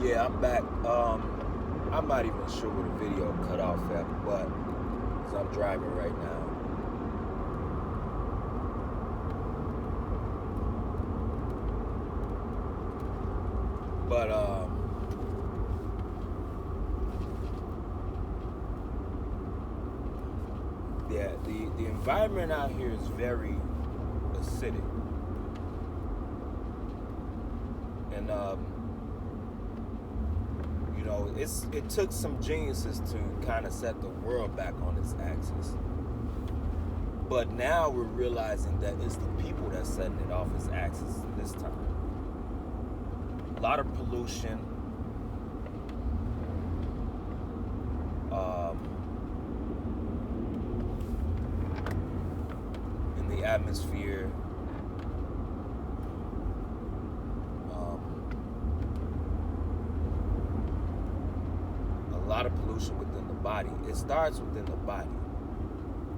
Yeah, I'm back. I'm not even sure where the video cut off at, but 'cause I'm driving right now. But yeah, the environment out here is very acidic, and it took some geniuses to kind of set the world back on its axis. But now we're realizing that it's the people that's setting it off its axis this time. A lot of pollution, in the atmosphere. A lot of pollution within the body. It starts within the body.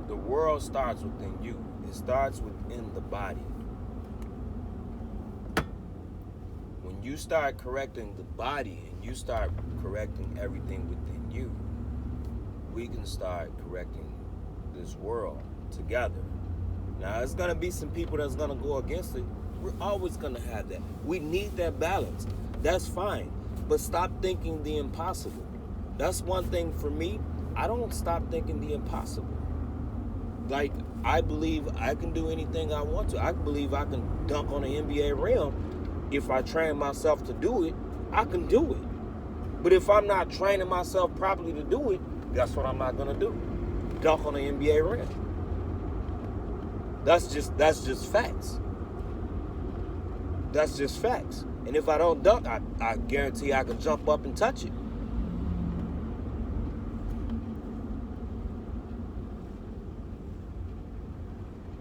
The world starts within you. It starts within the body. When you start correcting the body and you start correcting everything within you, we can start correcting this world together. Now, there's going to be some people that's going to go against it. We're always going to have that. We need that balance. That's fine. But stop thinking the impossible. That's one thing for me. I don't stop thinking the impossible. Like, I believe I can do anything I want to. I believe I can dunk on the NBA rim. If I train myself to do it, I can do it. But if I'm not training myself properly to do it, that's what I'm not going to do. Dunk on the NBA rim. That's just facts. That's just facts. And if I don't dunk, I guarantee I can jump up and touch it.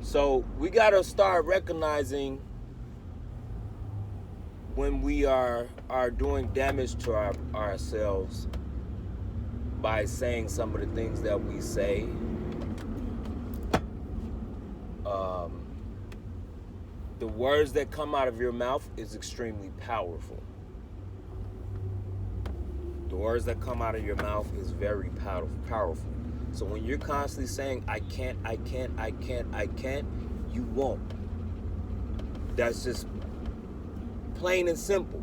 So we got to start recognizing when we are doing damage to ourselves by saying some of the things that we say. The words that come out of your mouth is extremely powerful. The words that come out of your mouth is very powerful. So when you're constantly saying, I can't, you won't. That's just plain and simple.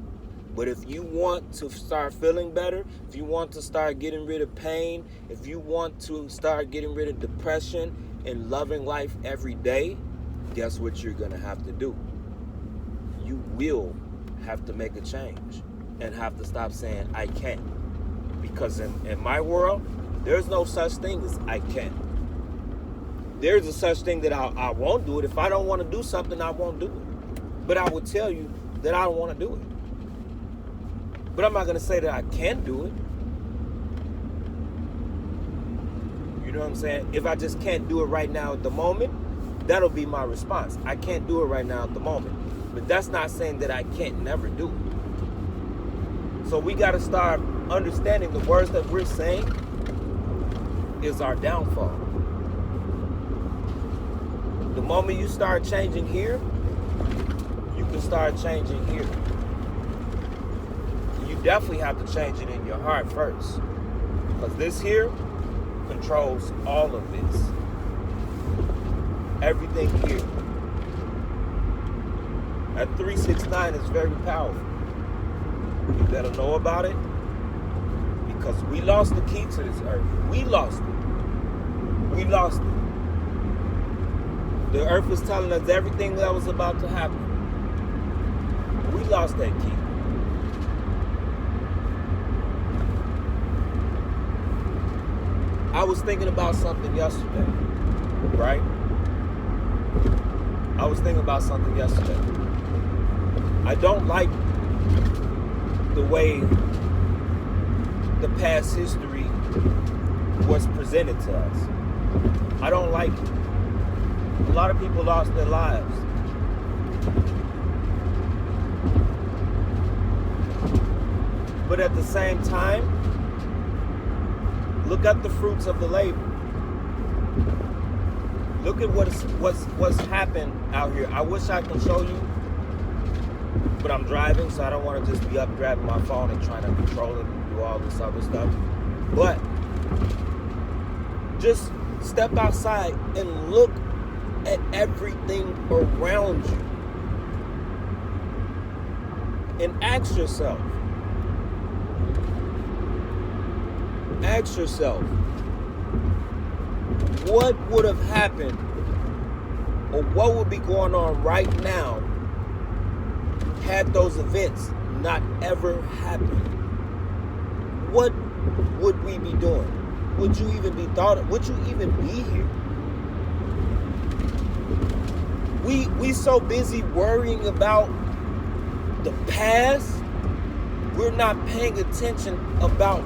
But if you want to start feeling better, if you want to start getting rid of pain, if you want to start getting rid of depression and loving life every day, guess what you're going to have to do? You will have to make a change and have to stop saying, I can't. Because in my world, there's no such thing as I can't. There's a such thing that I won't do it. If I don't want to do something, I won't do it. But I will tell you that I don't want to do it. But I'm not going to say that I can't do it. You know what I'm saying? If I just can't do it right now at the moment, that'll be my response. I can't do it right now at the moment. But that's not saying that I can't never do it. So we got to start understanding the words that we're saying is our downfall. The moment you start changing here, you can start changing here. You definitely have to change it in your heart first. Because this here controls all of this. Everything here. That 369 is very powerful. You better know about it. Because we lost the key to this earth. We lost it. We lost it. The earth was telling us everything that was about to happen. We lost that key. I was thinking about something yesterday, right? I was thinking about something yesterday. I don't like the way the past history was presented to us. I don't like it. A lot of people lost their lives. But at the same time, look at the fruits of the labor. Look at what's happened out here. I wish I could show you But I'm driving, so I don't want to just be up grabbing my phone and trying to control it and do all this other stuff. But just step outside and look at everything around you. And ask yourself, what would have happened, or what would be going on right now had those events not ever happened? What would we be doing? Would you even be thought of? Would you even be here? We so busy worrying about the past, we're not paying attention about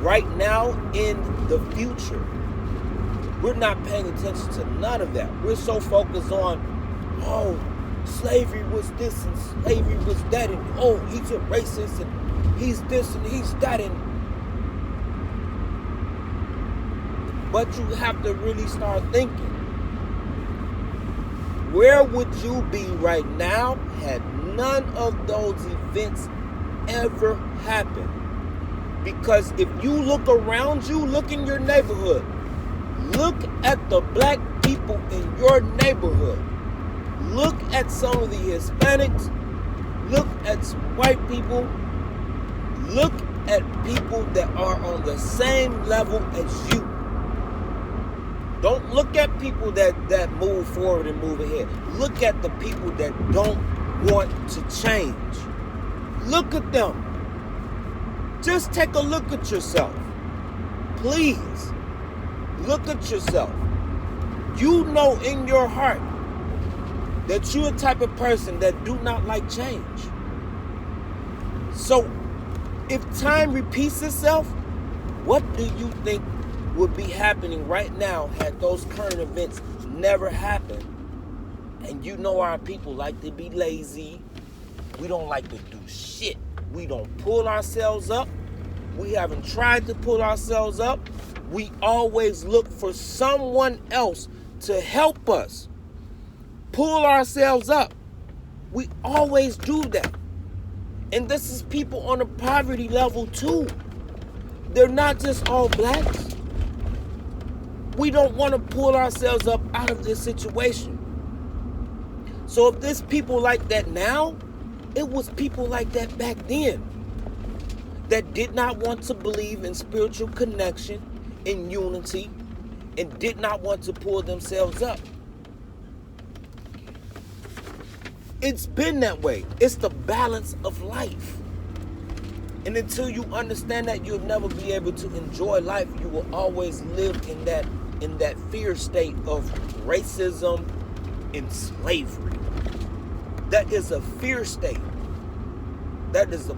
right now in the future. We're not paying attention to none of that. We're so focused on, oh, slavery was this and slavery was that, and oh, he's a racist and he's this and he's that, and but you have to really start thinking, where would you be right now had none of those events ever happened? Because if you look around you, look in your neighborhood, look at the black people in your neighborhood, look at some of the Hispanics, look at white people, look at people that are on the same level as you. Don't look at people that move forward and move ahead. Look at the people that don't want to change. Look at them. Just take a look at yourself. Please. Look at yourself. You know in your heart that you're a type of person that do not like change. So, if time repeats itself, what do you think would be happening right now had those current events never happened? And you know our people like to be lazy. We don't like to do shit. We don't pull ourselves up. We haven't tried to pull ourselves up. We always look for someone else to help us pull ourselves up. We always do that. And this is people on a poverty level too. They're not just all blacks. We don't want to pull ourselves up out of this situation. So if there's people like that now, it was people like that back then that did not want to believe in spiritual connection, in unity, and did not want to pull themselves up. It's been that way. It's the balance of life. And until you understand that, you'll never be able to enjoy life. You will always live in that fear state of racism and slavery. That is a fear state. That is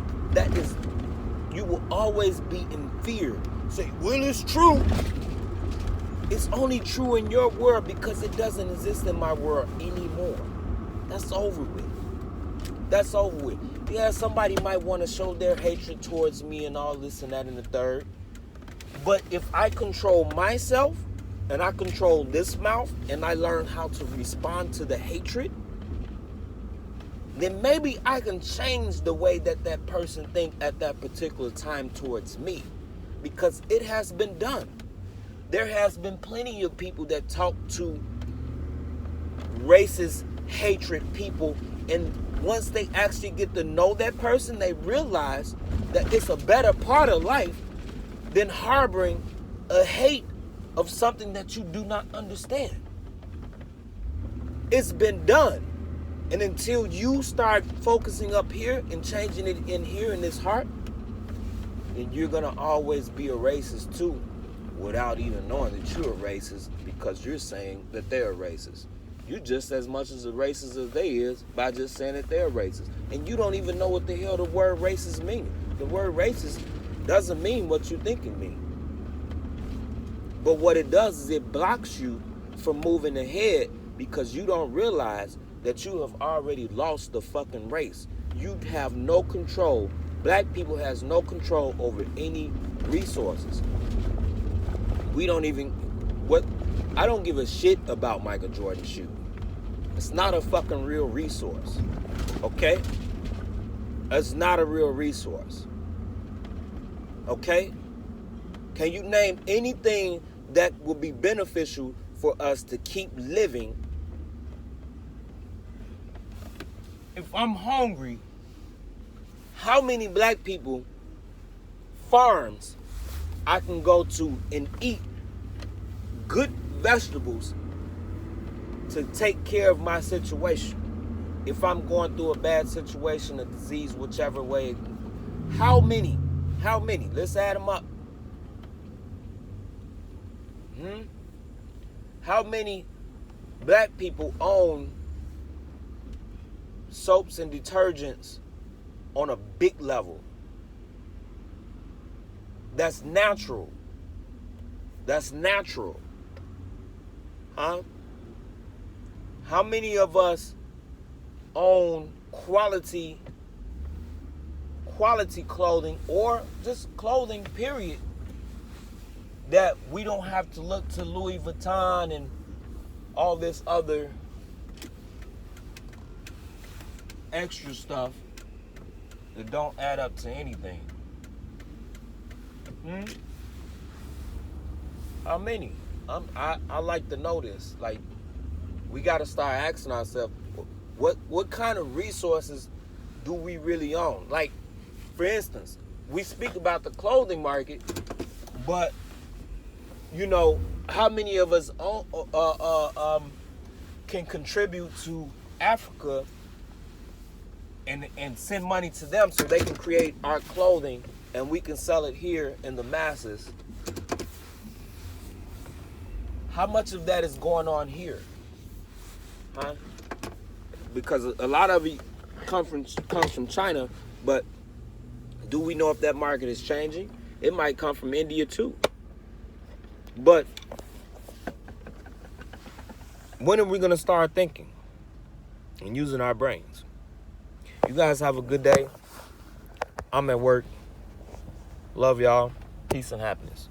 you will always be in fear. Say, well, it's true. It's only true in your world because it doesn't exist in my world anymore. That's over with. That's over with. Yeah, somebody might want to show their hatred towards me and all this and that and the third. But if I control myself and I control this mouth and I learn how to respond to the hatred, then maybe I can change the way that person think at that particular time towards me, because it has been done. There has been plenty of people that talk to racist, hatred people, and once they actually get to know that person, they realize that it's a better part of life than harboring a hate of something that you do not understand. It's been done. And until you start focusing up here and changing it in here in this heart, then you're going to always be a racist too, without even knowing that you're a racist, because you're saying that they're racist. You're just as much as a racist as they is by just saying that they're racist. And you don't even know what the hell the word racist means. The word racist doesn't mean what you think it means. But what it does is it blocks you from moving ahead, because you don't realize that you have already lost the fucking race. You have no control. Black people has no control over any resources. We don't even, I don't give a shit about Michael Jordan's shoe. It's not a fucking real resource. Okay? It's not a real resource. Okay? Can you name anything that would be beneficial for us to keep living? If I'm hungry, how many black people farms I can go to and eat good vegetables to take care of my situation? If I'm going through a bad situation, a disease, whichever way, how many? Let's add them up. How many black people own soaps and detergents on a big level? That's natural. That's natural. Huh? How many of us own quality clothing, or just clothing, period, that we don't have to look to Louis Vuitton and all this other extra stuff that don't add up to anything? How many? I like to know this. Like, we got to start asking ourselves, what kind of resources do we really own? Like, for instance, we speak about the clothing market, but you know, how many of us can contribute to Africa and send money to them so they can create our clothing and we can sell it here in the masses? How much of that is going on here? Huh? Because a lot of it comes from China, but do we know if that market is changing? It might come from India too. But when are we going to start thinking and using our brains? You guys have a good day. I'm at work. Love y'all. Peace and happiness.